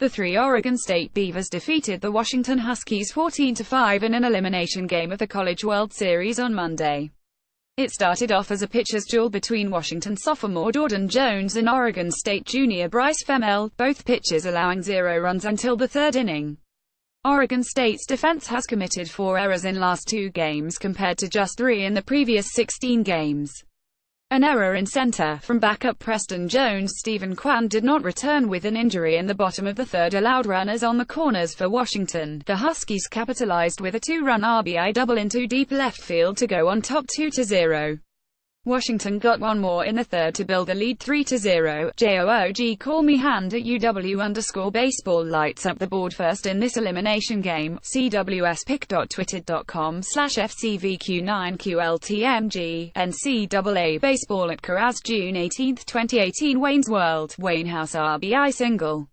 The three Oregon State Beavers defeated the Washington Huskies 14-5 in an elimination game of the College World Series on Monday. It started off as a pitcher's duel between Washington sophomore Jordan Jones and Oregon State junior Bryce Femel, both pitchers allowing 0 runs until the third inning. Oregon State's defense has committed 4 errors in last 2 games compared to just 3 in the previous 16 games. An error in center from backup Preston Jones. Stephen Kwan did not return with an injury in the bottom of the third, allowed runners on the corners for Washington. The Huskies capitalized with a 2-run RBI double into deep left field to go on top 2-0. Washington got one more in the third to build the lead 3-0. JOOG Call Me Hand at UW_baseball lights up the board first in this elimination game. CWSpic.twitter.com/FCVQ9QLTMG. NCAA Baseball at Coraz June 18, 2018. Wayne's World. Wayne House RBI single.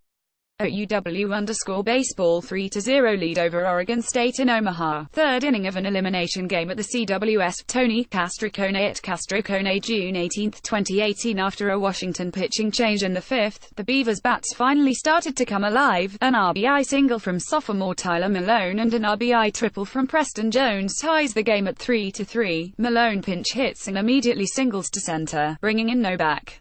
At UW_baseball 3-0 lead over Oregon State in Omaha. Third inning of an elimination game at the CWS. Tony Castricone at Castricone June 18, 2018. After a Washington pitching change in the fifth, the Beavers' bats finally started to come alive. An RBI single from sophomore Tyler Malone and an RBI triple from Preston Jones ties the game at 3-3. Malone pinch hits and immediately singles to center, bringing in Novak.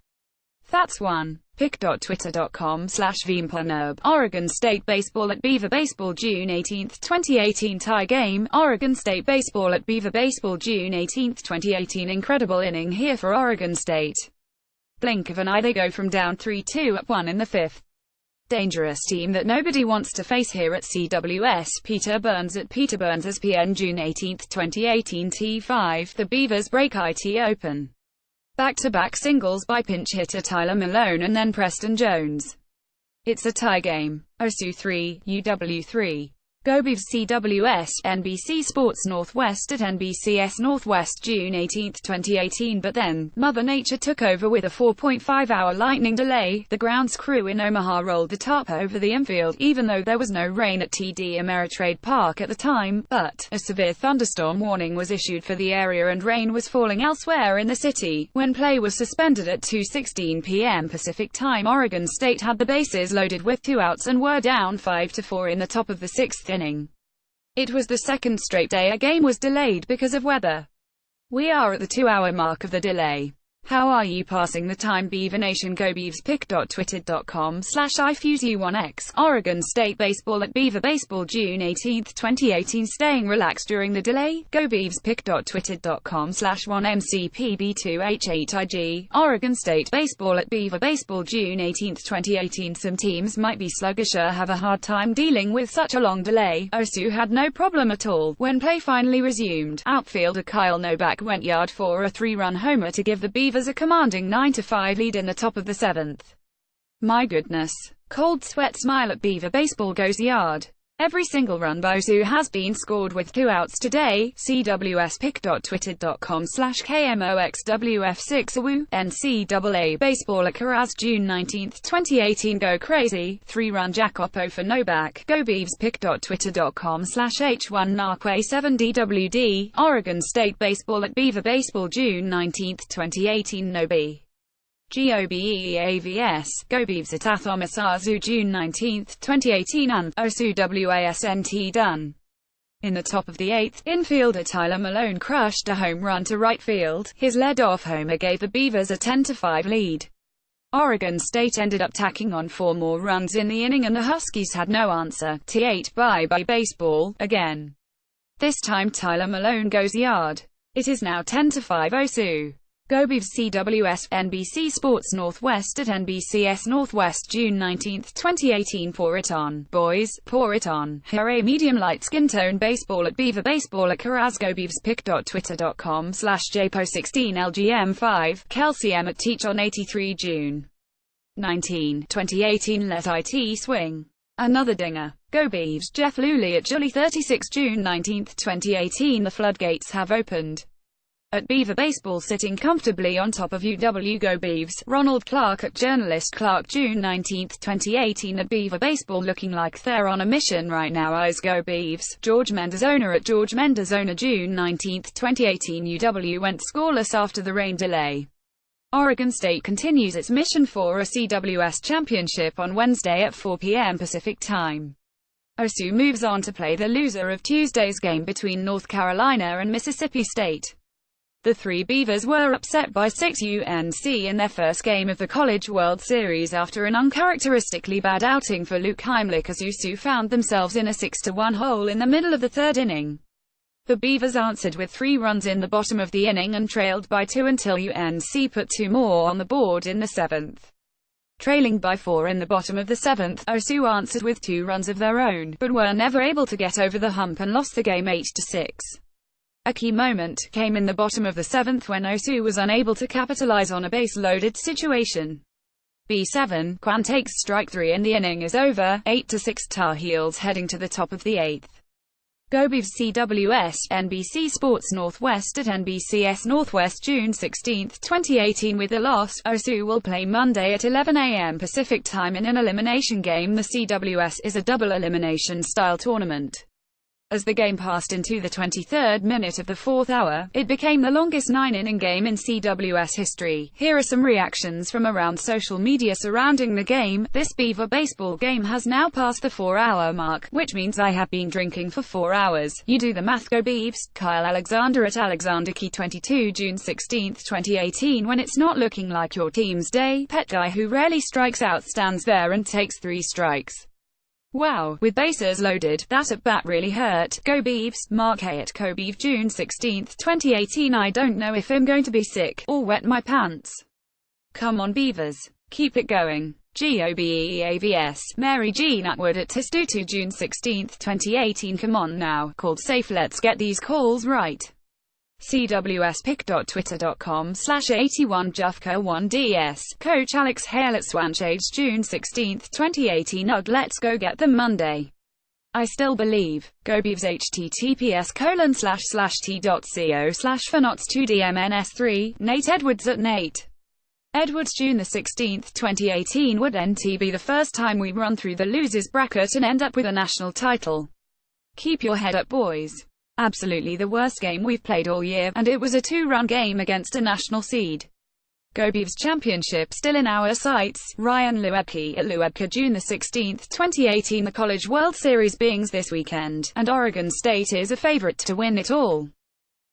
That's one. Pic.twitter.com/VMPNUB. Oregon State Baseball at Beaver Baseball June 18, 2018. Tie game. Oregon State Baseball at Beaver Baseball June 18, 2018. Incredible inning here for Oregon State. Blink of an eye they go from down 3-2 up 1 in the fifth. Dangerous team that nobody wants to face here at CWS. Peter Burns at Peter Burns SPN June 18, 2018. T5. The Beavers break IT open. Back-to-back singles by pinch hitter Tyler Malone and then Preston Jones. It's a tie game. OSU 3, UW 3. Go Beavs. CWS, NBC Sports Northwest at NBCS Northwest June 18, 2018. But then, Mother Nature took over with a 4.5-hour lightning delay. The grounds crew in Omaha rolled the tarp over the infield, even though there was no rain at TD Ameritrade Park at the time, but a severe thunderstorm warning was issued for the area and rain was falling elsewhere in the city. When play was suspended at 2:16 p.m. Pacific Time, Oregon State had the bases loaded with 2 outs and were down 5-4 in the top of the 6th inning. It was the second straight day a game was delayed because of weather. We are at the 2-hour mark of the delay. How are you passing the time, Beaver Nation? Go Beavs. Pic.twitter.com/iFuseU1X. Oregon State Baseball at Beaver Baseball June 18, 2018. Staying relaxed during the delay. Go Beavs. Pic.twitter.com/1MCPB2H8IG. Oregon State Baseball at Beaver Baseball June 18, 2018. Some teams might be sluggish or have a hard time dealing with such a long delay. OSU had no problem at all when play finally resumed. Outfielder Kyle Novak went yard for a 3-run homer to give the Beavers a commanding 9-5 lead in the top of the 7th. My goodness. Cold sweat smile at Beaver Baseball goes yard. Every single run by OSU has been scored with 2 outs today. CWSpic.twitter.com/KMOXWF6AWU. NCAA Baseball at Coraz June 19, 2018. Go crazy. 3-run Jack Oppo for Novak. Go Beavs. Pic.twitter.com/H1Narque7DWD. Oregon State Baseball at Beaver Baseball June 19, 2018. No B. GOBEAVS. Go Beavs at Athomasazu June 19, 2018. And OSU WASNT done. In the top of the 8th, infielder Tyler Malone crushed a home run to right field. His lead-off homer gave the Beavers a 10-5 lead. Oregon State ended up tacking on 4 more runs in the inning and the Huskies had no answer. T8 by baseball, again. This time Tyler Malone goes yard. It is now 10-5 OSU. Go Beavs. CWS, NBC Sports Northwest at NBCS Northwest June 19, 2018. Pour it on, boys, pour it on. Hooray. Medium light skin tone baseball at Beaver Baseball at Coraz. Go Beavs. Pic.twitter.com/JPO16LGM5. Kelsey M at Teach on 83 June 19, 2018. Let IT swing. Another dinger. Go Beavs. Jeff Luley at Julie 36 June 19, 2018. The floodgates have opened. At Beaver Baseball sitting comfortably on top of UW. Go Beavs. Ronald Clark at Journalist Clark June 19, 2018. At Beaver Baseball looking like they're on a mission right now. Eyes Go Beavs. George Mendozona at George Mendozona June 19, 2018. UW went scoreless after the rain delay. Oregon State continues its mission for a CWS championship on Wednesday at 4 p.m. Pacific Time. OSU moves on to play the loser of Tuesday's game between North Carolina and Mississippi State. The three Beavers were upset by 6 UNC in their first game of the College World Series after an uncharacteristically bad outing for Luke Heimlich as OSU found themselves in a 6-1 hole in the middle of the third inning. The Beavers answered with 3 runs in the bottom of the inning and trailed by 2 until UNC put 2 more on the board in the 7th. Trailing by 4 in the bottom of the 7th, OSU answered with 2 runs of their own, but were never able to get over the hump and lost the game 8-6. A key moment came in the bottom of the 7th when OSU was unable to capitalize on a base-loaded situation. B7, Quan takes strike 3 and the inning is over, 8-6 Tar Heels heading to the top of the 8th. Go Beavs CWS, NBC Sports Northwest at NBCS Northwest June 16, 2018 with the loss, OSU will play Monday at 11 a.m. Pacific Time in an elimination game. The CWS is a double elimination style tournament. As the game passed into the 23rd minute of the 4th hour, it became the longest 9-inning game in CWS history. Here are some reactions from around social media surrounding the game. This Beaver baseball game has now passed the 4-hour mark, which means I have been drinking for 4 hours. You do the math. Go Beavs. Kyle Alexander at AlexanderKey22 June 16, 2018 When it's not looking like your team's day, pet guy who rarely strikes out stands there and takes 3 strikes. Wow, with bases loaded, that at-bat really hurt. Go Beavs. Mark Hay at Kobev June 16, 2018 I don't know if I'm going to be sick, or wet my pants. Come on Beavers. Keep it going. GOBEAVS. Mary Jean Atwood at Testutu June 16, 2018 Come on now, called safe, let's get these calls right. CWSpick.twitter.com/81jufka1ds. Coach Alex Hale at Swanshades June 16, 2018 Ugh, let's go get them Monday. I still believe. Go Beavs. https://t.co/fanots2dmns3. Nate Edwards at Nate Edwards June 16, 2018 Would NT be the first time we run through the losers bracket and end up with a national title? Keep your head up boys. Absolutely the worst game we've played all year, and it was a 2-run game against a national seed. Go Beavs championship still in our sights. Ryan Luebke at Luebke June 16, 2018 The College World Series begins this weekend, and Oregon State is a favorite to win it all.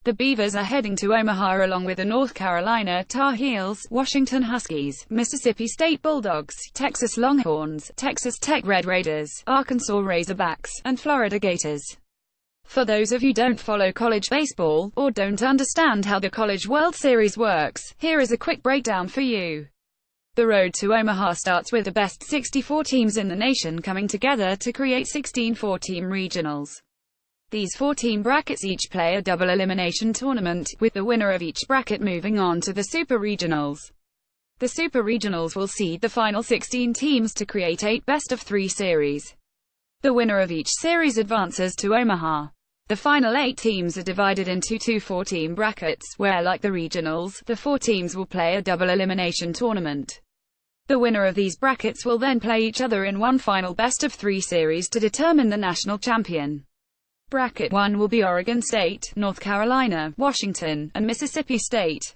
The Beavers are heading to Omaha along with the North Carolina Tar Heels, Washington Huskies, Mississippi State Bulldogs, Texas Longhorns, Texas Tech Red Raiders, Arkansas Razorbacks, and Florida Gators. For those of you who don't follow college baseball, or don't understand how the College World Series works, here is a quick breakdown for you. The road to Omaha starts with the best 64 teams in the nation coming together to create 16 4-team regionals. These 4-team brackets each play a double elimination tournament, with the winner of each bracket moving on to the Super Regionals. The Super Regionals will seed the final 16 teams to create 8 best-of-3 series. The winner of each series advances to Omaha. The final 8 teams are divided into 2 4-team brackets, where like the regionals, the 4 teams will play a double elimination tournament. The winner of these brackets will then play each other in one final best-of-3 series to determine the national champion. Bracket 1 will be Oregon State, North Carolina, Washington, and Mississippi State.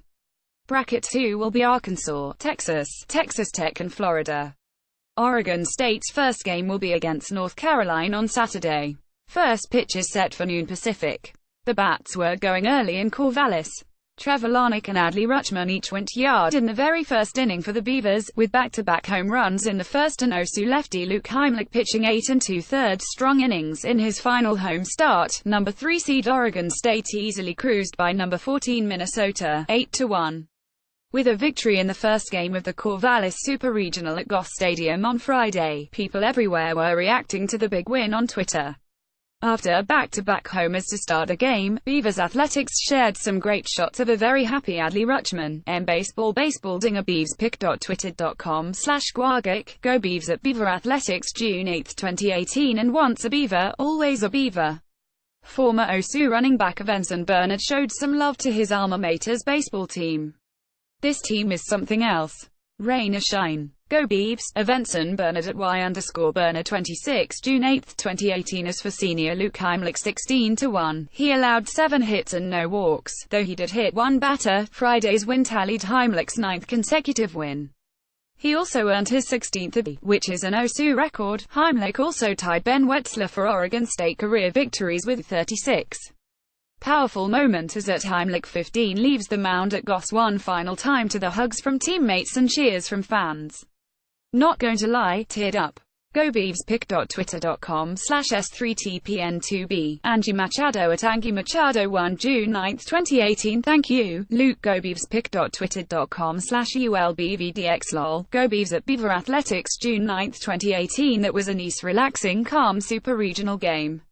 Bracket 2 will be Arkansas, Texas, Texas Tech and Florida. Oregon State's first game will be against North Carolina on Saturday. First pitch is set for noon Pacific. The bats were going early in Corvallis. Trevor Larnach and Adley Rutschman each went yard in the very first inning for the Beavers, with back-to-back home runs in the first, and OSU lefty Luke Heimlich pitching 8 2/3 strong innings in his final home start. Number 3 seed Oregon State easily cruised by number 14 Minnesota, 8-1. With a victory in the first game of the Corvallis Super Regional at Goff Stadium on Friday, people everywhere were reacting to the big win on Twitter. After back-to-back homers to start the game, Beavers Athletics shared some great shots of a very happy Adley Rutschman. Baseball Dinger Beavs pick.twitter.com/guagic. Go Beavs at Beaver Athletics June 8, 2018 And once a Beaver, always a Beaver. Former OSU running back Avenson Bernard showed some love to his alma mater's baseball team. This team is something else. Rain or shine. Go Beavs. Evenson Bernard at Y_Bernard 26 June 8, 2018. As for senior Luke Heimlich, 16-1. He allowed 7 hits and no walks, though he did hit 1 batter. Friday's win tallied Heimlich's 9th consecutive win. He also earned his 16th, which is an OSU record. Heimlich also tied Ben Wetzler for Oregon State career victories with 36. Powerful moment as at Heimlich 15 leaves the mound at Goss one final time to the hugs from teammates and cheers from fans. Not going to lie, teared up. GoBeavsPic.twitter.com/S3TPN2B. Angie Machado at Angie Machado 1 June 9, 2018. Thank you, Luke. GoBeavsPic.twitter.com/ULBVDXLOL. GoBeavs at Beaver Athletics June 9, 2018. That was a nice, relaxing, calm super regional game.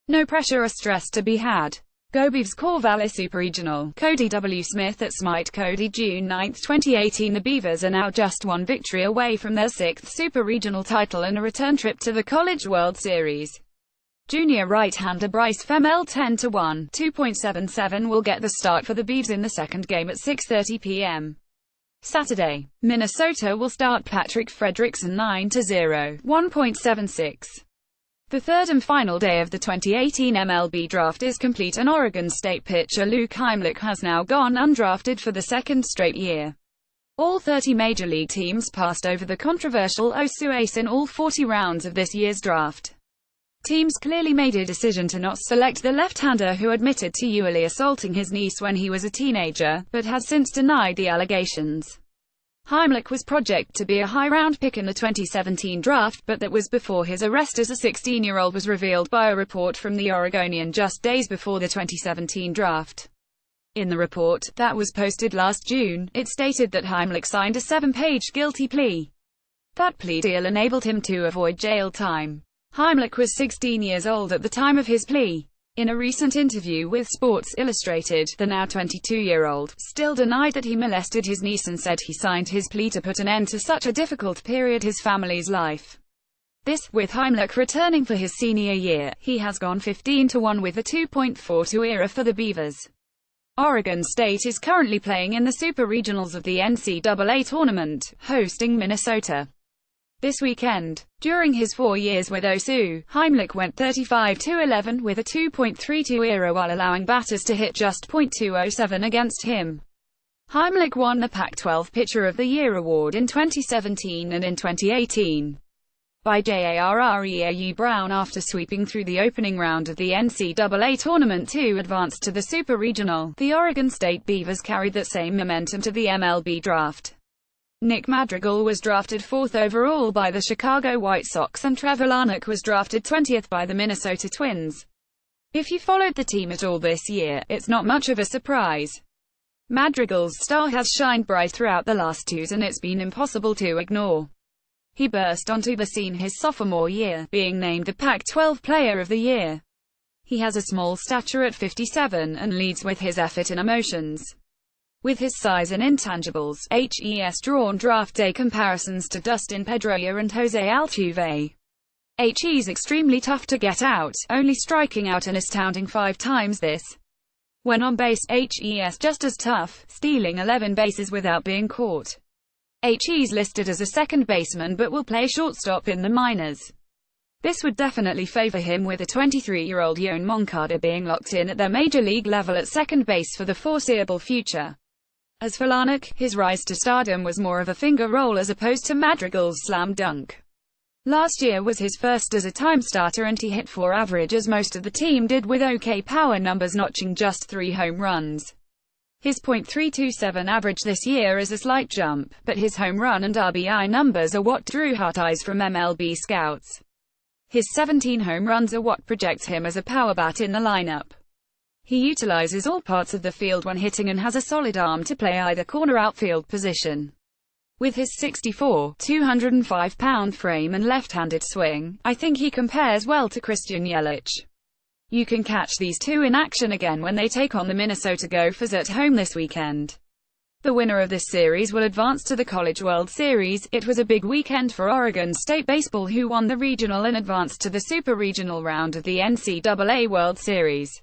No pressure or stress to be had. Go Beavs Corvallis Super Regional. Cody W. Smith at Smite Cody June 9, 2018. The Beavers are now just one victory away from their 6th Super Regional title and a return trip to the College World Series. Junior right-hander Bryce Femel 10-1, 2.77 will get the start for the Beavs in the second game at 6:30 p.m. Saturday. Minnesota will start Patrick Fredrickson 9-0, 1.76. The third and final day of the 2018 MLB draft is complete and Oregon State pitcher Luke Heimlich has now gone undrafted for the second straight year. All 30 Major League teams passed over the controversial OSU ace in all 40 rounds of this year's draft. Teams clearly made a decision to not select the left-hander who admitted to sexually assaulting his niece when he was a teenager, but has since denied the allegations. Heimlich was projected to be a high-round pick in the 2017 draft, but that was before his arrest as a 16-year-old was revealed by a report from the Oregonian just days before the 2017 draft. In the report, that was posted last June, it stated that Heimlich signed a 7-page guilty plea. That plea deal enabled him to avoid jail time. Heimlich was 16 years old at the time of his plea. In a recent interview with Sports Illustrated, the now 22-year-old still denied that he molested his niece and said he signed his plea to put an end to such a difficult period his family's life. This, with Heimlich returning for his senior year, he has gone 15-1 with a 2.42 ERA for the Beavers. Oregon State is currently playing in the Super Regionals of the NCAA tournament, hosting Minnesota this weekend. During his 4 years with OSU, Heimlich went 35-11 with a 2.32 ERA while allowing batters to hit just .207 against him. Heimlich won the Pac-12 Pitcher of the Year award in 2017 and in 2018 by JARREAU Brown after sweeping through the opening round of the NCAA tournament to advance to the Super Regional. The Oregon State Beavers carried that same momentum to the MLB draft. Nick Madrigal was drafted 4th overall by the Chicago White Sox and Trevor Larnach was drafted 20th by the Minnesota Twins. If you followed the team at all this year, it's not much of a surprise. Madrigal's star has shined bright throughout the last 2 years and it's been impossible to ignore. He burst onto the scene his sophomore year, being named the Pac-12 Player of the Year. He has a small stature at 57 and leads with his effort and emotions. With his size and intangibles, HE's drawn draft day comparisons to Dustin Pedroia and Jose Altuve. HE's extremely tough to get out, only striking out an astounding 5 times this. When on base, HE's just as tough, stealing 11 bases without being caught. HE's listed as a second baseman but will play shortstop in the minors. This would definitely favor him with a 23-year-old Yoan Moncada being locked in at their major league level at second base for the foreseeable future. As for Larnach, his rise to stardom was more of a finger roll as opposed to Madrigal's slam dunk. Last year was his first as a time starter and he hit .4 average as most of the team did with okay power numbers notching just 3 home runs. His .327 average this year is a slight jump, but his home run and RBI numbers are what drew heart eyes from MLB scouts. His 17 home runs are what projects him as a power bat in the lineup. He utilizes all parts of the field when hitting and has a solid arm to play either corner outfield position. With his 6'4", 205-pound frame and left-handed swing, I think he compares well to Christian Yelich. You can catch these two in action again when they take on the Minnesota Gophers at home this weekend. The winner of this series will advance to the College World Series. It was a big weekend for Oregon State baseball, who won the regional and advanced to the Super Regional round of the NCAA World Series.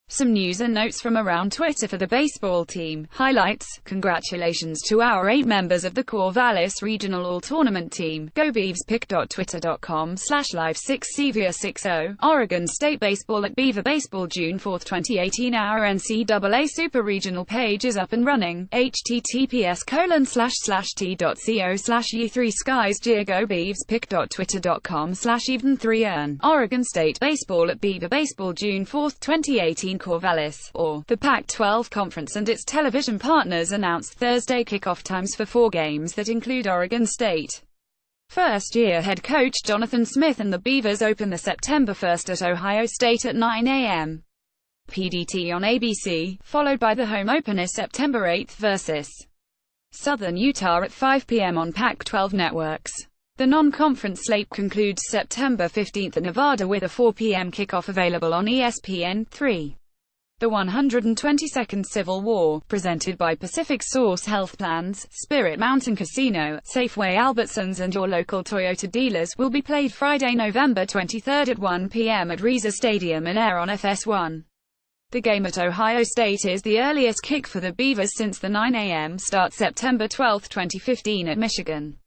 Some news and notes from around Twitter for the baseball team. Highlights. Congratulations to our 8 members of the Corvallis Regional All-Tournament team. Go Beavs. pic.twitter.com/live6sevia60. Oregon State Baseball at Beaver Baseball June 4, 2018. Our NCAA Super Regional page is up and running. https://t.co/u3skies. Go Beavs. pic.twitter.com/even3earn. Oregon State Baseball at Beaver Baseball June 4, 2018. Corvallis, or the Pac-12 Conference and its television partners announced Thursday kickoff times for 4 games that include Oregon State. First-year head coach Jonathan Smith and the Beavers open the September 1st at Ohio State at 9 a.m. PDT on ABC, followed by the home opener September 8 versus Southern Utah at 5 p.m. on Pac-12 networks. The non-conference slate concludes September 15 at Nevada with a 4 p.m. kickoff available on ESPN3. The 122nd Civil War, presented by Pacific Source Health Plans, Spirit Mountain Casino, Safeway Albertsons and your local Toyota dealers, will be played Friday, November 23 at 1 p.m. at Reza Stadium and air on FS1. The game at Ohio State is the earliest kick for the Beavers since the 9 a.m. start September 12, 2015 at Michigan.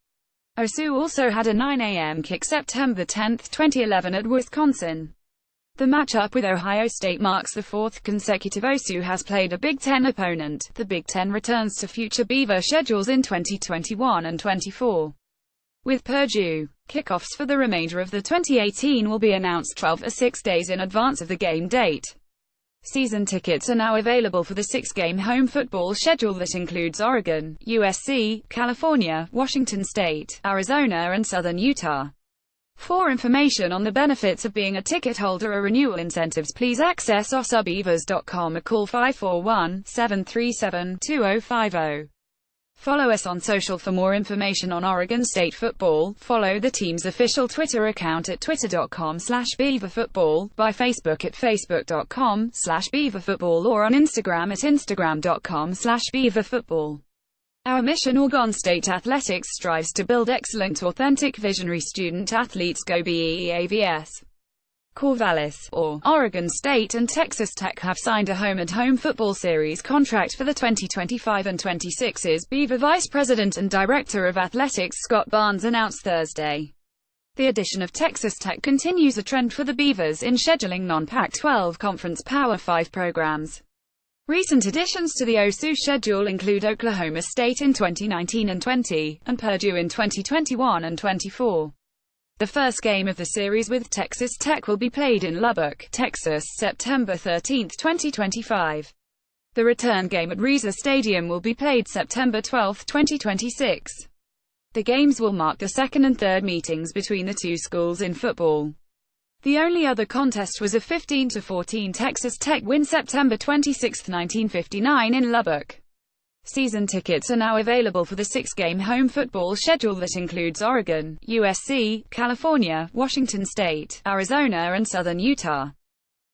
OSU also had a 9 a.m. kick September 10, 2011 at Wisconsin. The matchup with Ohio State marks the 4th consecutive OSU has played a Big Ten opponent. The Big Ten returns to future Beaver schedules in 2021 and 24. With Purdue, kickoffs for the remainder of the 2018 will be announced 12 or 6 days in advance of the game date. Season tickets are now available for the 6-game home football schedule that includes Oregon, USC, California, Washington State, Arizona and Southern Utah. For information on the benefits of being a ticket holder or renewal incentives, please access osabeavers.com or call 541-737-2050. Follow us on social for more information on Oregon State football. Follow the team's official Twitter account at twitter.com/beaverfootball, by Facebook at facebook.com/beaverfootball or on Instagram at instagram.com/beaverfootball. Our mission: Oregon State Athletics strives to build excellent, authentic, visionary student athletes. Go Beavs! Corvallis, or Oregon State and Texas Tech have signed a home-and-home football series contract for the 2025 and 26s, Beaver Vice President and Director of Athletics Scott Barnes announced Thursday. The addition of Texas Tech continues a trend for the Beavers in scheduling non-Pac-12 Conference Power 5 programs. Recent additions to the OSU schedule include Oklahoma State in 2019 and 20, and Purdue in 2021 and 24. The first game of the series with Texas Tech will be played in Lubbock, Texas, September 13, 2025. The return game at Reza Stadium will be played September 12, 2026. The games will mark the second and third meetings between the two schools in football. The only other contest was a 15-14 Texas Tech win September 26, 1959 in Lubbock. Season tickets are now available for the 6-game home football schedule that includes Oregon, USC, California, Washington State, Arizona and Southern Utah.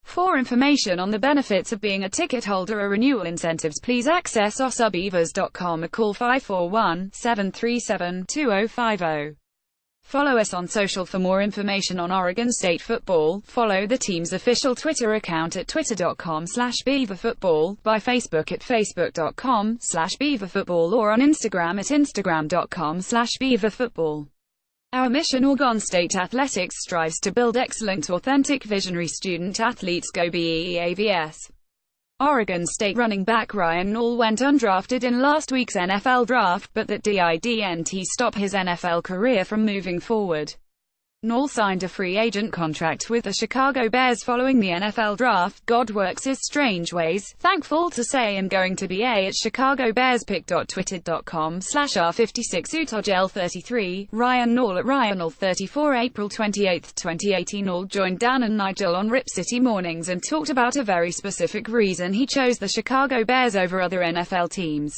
For information on the benefits of being a ticket holder or renewal incentives, please access osabeavers.com or call 541-737-2050. Follow us on social for more information on Oregon State football. Follow the team's official Twitter account at twitter.com/beaverfootball, by Facebook at facebook.com/beaverfootball or on Instagram at instagram.com/beaverfootball. Our mission: Oregon State Athletics strives to build excellent, authentic, visionary student athletes. Go Beavs! Oregon State running back Ryan Nall went undrafted in last week's NFL draft, but that didn't stop his NFL career from moving forward. Nall signed a free agent contract with the Chicago Bears following the NFL draft. God works his strange ways, thankful to say, and going to be at Chicago Bears. pic.twitter.com/r56utogel33, Ryan Nall at RyanNall34. April 28, 2018. Nall joined Dan and Nigel on Rip City Mornings and talked about a very specific reason he chose the Chicago Bears over other NFL teams.